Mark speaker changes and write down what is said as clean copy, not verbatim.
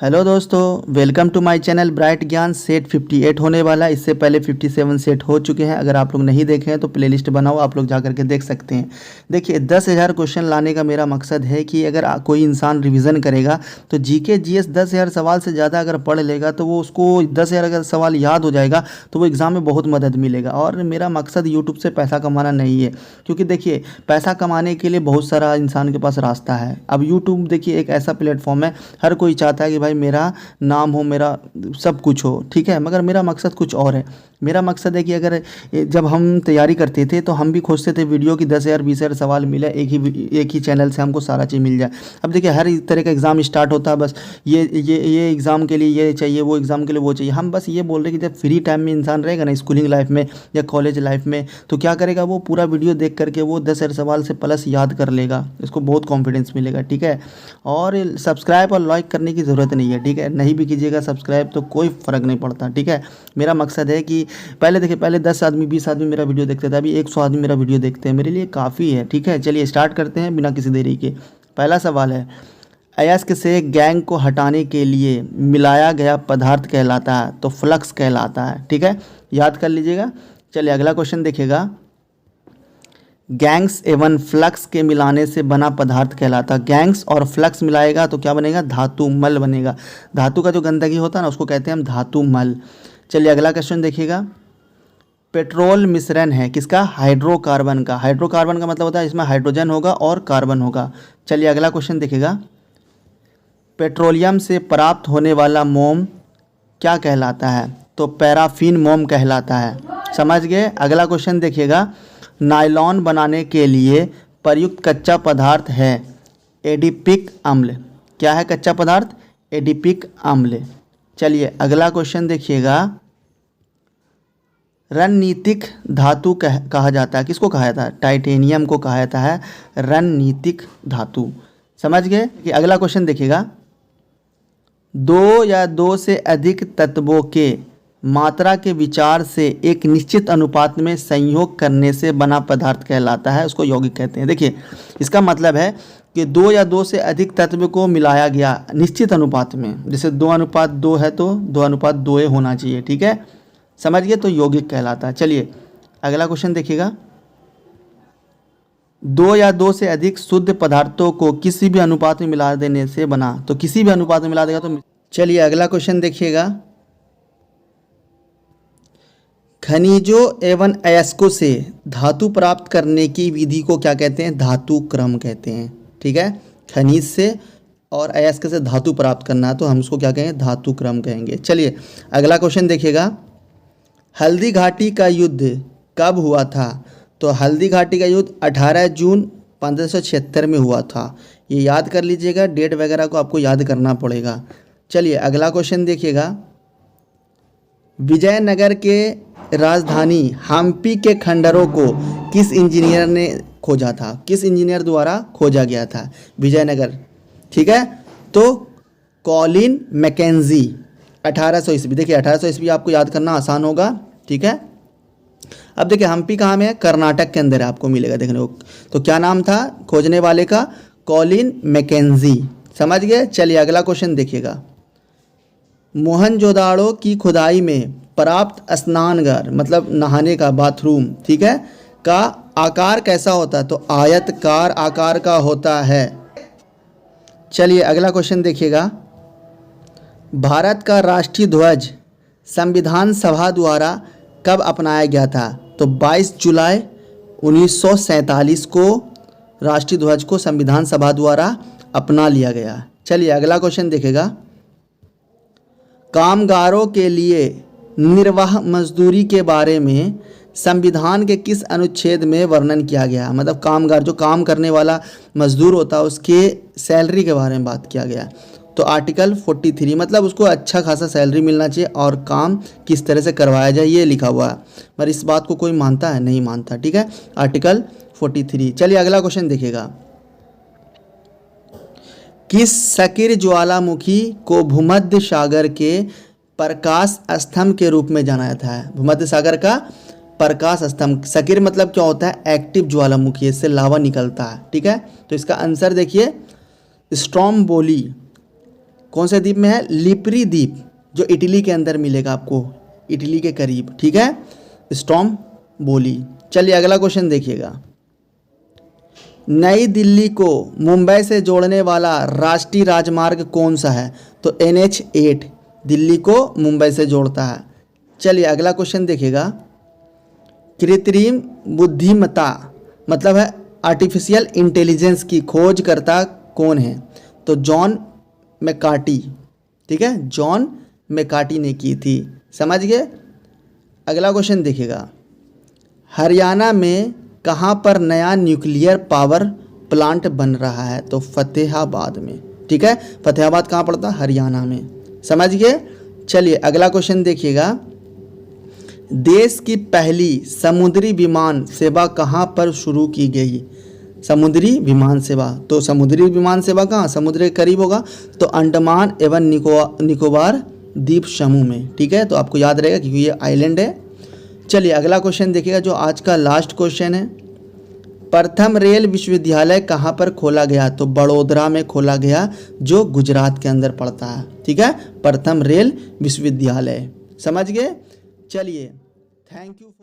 Speaker 1: Hello दोस्तों, welcome to my channel bright Gyan. Set 58 होने वाला है। इससे पहले 57 सेट हो चुके हैं। अगर आप लोग नहीं देखे हैं तो प्लेलिस्ट बनाओ, आप लोग जा करके देख सकते हैं। देखिए, 10,000 क्वेश्चन लाने का मेरा मकसद है कि अगर कोई इंसान रिवीजन करेगा तो जीके जीएस 10,000 सवाल से ज़्यादा अगर पढ़ लेगा तो वो उसको 10,000 अगर सवाल याद हो जाएगा तो वो एग्ज़ाम में बहुत मदद मिलेगा। और मेरा मकसद यूट्यूब से पैसा कमाना नहीं है, क्योंकि देखिए पैसा कमाने के लिए बहुत सारा इंसान के पास रास्ता है। अब यूट्यूब देखिए एक ऐसा प्लेटफॉर्म है, हर कोई चाहता है कि भाई मेरा नाम हो, मेरा सब कुछ हो, ठीक है। मगर मेरा मकसद कुछ और है। मेरा मकसद है कि अगर जब हम तैयारी करते थे तो हम भी खोजते थे वीडियो की 10,000 20,000 सवाल मिले, एक ही चैनल से हमको सारा चीज़ मिल जाए। अब देखिए हर तरह का एग्ज़ाम स्टार्ट होता है, बस ये एग्ज़ाम के लिए ये चाहिए, वो एग्ज़ाम के लिए वो चाहिए। हम बस ये बोल रहे हैं कि जब फ्री टाइम में इंसान रहेगा ना, स्कूलिंग लाइफ में या कॉलेज लाइफ में, तो क्या करेगा, वो पूरा वीडियो देख करके वो 10,000 सवाल से प्लस याद कर लेगा। इसको बहुत कॉन्फिडेंस मिलेगा, ठीक है। और सब्सक्राइब और लाइक करने की ज़रूरत नहीं है, ठीक है। नहीं भी कीजिएगा सब्सक्राइब तो कोई फ़र्क नहीं पड़ता, ठीक है। मेरा मकसद है कि पहले 10 आदमी 20 आदमी मेरा वीडियो देखते थे, अभी 100 आदमी मेरा वीडियो देखते हैं, मेरे लिए काफ़ी है, ठीक है। चलिए स्टार्ट करते हैं बिना किसी देरी के। पहला सवाल है, अयस्क से गैंग को हटाने के लिए मिलाया गया पदार्थ कहलाता है, तो फ्लक्स कहलाता है, ठीक है। याद कर लीजिएगा। चलिए अगला क्वेश्चन देखिएगा। गैंग्स एवं फ्लक्स के मिलाने से बना पदार्थ कहलाता है। गैंग्स और फ्लक्स मिलाएगा तो क्या बनेगा, धातु मल बनेगा। धातु का जो गंदगी होता है ना, उसको कहते हैं हम धातु मल। चलिए अगला क्वेश्चन देखिएगा। पेट्रोल मिश्रण है किसका, हाइड्रोकार्बन का। हाइड्रोकार्बन का मतलब होता है इसमें हाइड्रोजन होगा और कार्बन होगा। चलिए अगला क्वेश्चन देखिएगा। पेट्रोलियम से प्राप्त होने वाला मोम क्या कहलाता है, तो पैराफिन मोम कहलाता है। समझ गए। अगला क्वेश्चन देखिएगा। नायलॉन बनाने के लिए प्रयुक्त कच्चा पदार्थ है एडिपिक अम्ल। क्या है कच्चा पदार्थ, एडिपिक अम्ल। चलिए अगला क्वेश्चन देखिएगा। रणनीतिक धातु कहा जाता है, किसको कहा जाता है, टाइटेनियम को कहा जाता है रणनीतिक धातु। समझ गए कि अगला क्वेश्चन देखिएगा। दो या दो से अधिक तत्वों के मात्रा के विचार से एक निश्चित अनुपात में संयोग करने से बना पदार्थ कहलाता है, उसको यौगिक कहते हैं। देखिए इसका मतलब है कि 2 या 2 से अधिक तत्व को मिलाया गया निश्चित अनुपात में, जैसे 2:2 है तो 2:2 होना चाहिए, ठीक है। समझ गए, तो यौगिक कहलाता है। चलिए अगला क्वेश्चन देखिएगा। 2 या 2 से अधिक शुद्ध पदार्थों को किसी भी अनुपात में मिला देने से बना, तो किसी भी अनुपात में मिला देगा तो। चलिए अगला क्वेश्चन देखिएगा। खनिजों एवं अयस्कों से धातु प्राप्त करने की विधि को क्या कहते हैं, धातु क्रम कहते हैं, ठीक है। खनिज से और अयस्क से धातु प्राप्त करना है तो हम उसको क्या कहेंगे, धातु क्रम कहेंगे। चलिए अगला क्वेश्चन देखिएगा। हल्दी घाटी का युद्ध कब हुआ था, तो हल्दी घाटी का युद्ध 18 जून 1576 में हुआ था। ये याद कर लीजिएगा, डेट वगैरह को आपको याद करना पड़ेगा। चलिए अगला क्वेश्चन देखिएगा। विजयनगर के राजधानी हम्पी के खंडरों को किस इंजीनियर ने खोजा था, किस इंजीनियर द्वारा खोजा गया था विजयनगर, ठीक है। तो कॉलिन मैकेंजी 1800 ईस्वी। देखिए 1800 ईस्वी आपको याद करना आसान होगा, ठीक है। अब देखिए हम्पी कहाँ में है, कर्नाटक के अंदर है, आपको मिलेगा देखने को। तो क्या नाम था खोजने वाले का, कॉलिन मैकेंजी। समझ गए। चलिए अगला क्वेश्चन देखिएगा। मोहनजोदाड़ो की खुदाई में प्राप्त स्नानघर मतलब नहाने का बाथरूम, ठीक है, का आकार कैसा होता है, तो आयताकार आकार का होता है। चलिए अगला क्वेश्चन देखिएगा। भारत का राष्ट्रीय ध्वज संविधान सभा द्वारा कब अपनाया गया था, तो 22 जुलाई 1947 को राष्ट्रीय ध्वज को संविधान सभा द्वारा अपना लिया गया। चलिए अगला क्वेश्चन देखिएगा। कामगारों के लिए निर्वाह मजदूरी के बारे में संविधान के किस अनुच्छेद में वर्णन किया गया, मतलब कामगार जो काम करने वाला मजदूर होता है उसके सैलरी के बारे में बात किया गया। तो आर्टिकल 43, मतलब उसको अच्छा खासा सैलरी मिलना चाहिए और काम किस तरह से करवाया जाए ये लिखा हुआ है। पर इस बात को कोई मानता है, नहीं मानता, ठीक है। आर्टिकल 43। चलिए अगला क्वेश्चन देखिएगा। किस सकिर ज्वालामुखी को भूमध्य सागर के प्रकाश स्तंभ के रूप में जाना जाता है, भूमध्य सागर का प्रकाश स्तंभ। सकिर मतलब क्या होता है, एक्टिव ज्वालामुखी, इससे लावा निकलता है, ठीक है। तो इसका आंसर देखिए स्ट्रोम्बोली। कौन से द्वीप में है? लिपरी द्वीप, जो इटली के अंदर मिलेगा आपको, इटली के करीब, ठीक है, स्ट्रोम्बोली। चलिए अगला क्वेश्चन देखिएगा। नई दिल्ली को मुंबई से जोड़ने वाला राष्ट्रीय राजमार्ग कौन सा है? तो NH8 दिल्ली को मुंबई से जोड़ता है। चलिए अगला क्वेश्चन देखिएगा। कृत्रिम बुद्धिमत्ता मतलब है आर्टिफिशियल इंटेलिजेंस की खोजकर्ता कौन है? तो जॉन मैकार्टी, ठीक है, जॉन मैकार्टी ने की थी। समझ गए? अगला क्वेश्चन देखिएगा। हरियाणा में कहाँ पर नया न्यूक्लियर पावर प्लांट बन रहा है? तो फतेहाबाद में, ठीक है, फतेहाबाद कहाँ पड़ता है? हरियाणा में। समझ गए? चलिए अगला क्वेश्चन देखिएगा। देश की पहली समुद्री विमान सेवा कहाँ पर शुरू की गई? समुद्री विमान सेवा, तो समुद्री विमान सेवा कहाँ? समुद्र के करीब होगा, तो अंडमान एवं निकोबार द्वीप समूह में, ठीक है, तो आपको याद रहेगा क्योंकि ये आइलैंड है। चलिए अगला क्वेश्चन देखिएगा जो आज का लास्ट क्वेश्चन है। प्रथम रेल विश्वविद्यालय कहाँ पर खोला गया? तो बड़ोदरा में खोला गया, जो गुजरात के अंदर पड़ता है, ठीक है, प्रथम रेल विश्वविद्यालय। समझ गए? चलिए थैंक यू।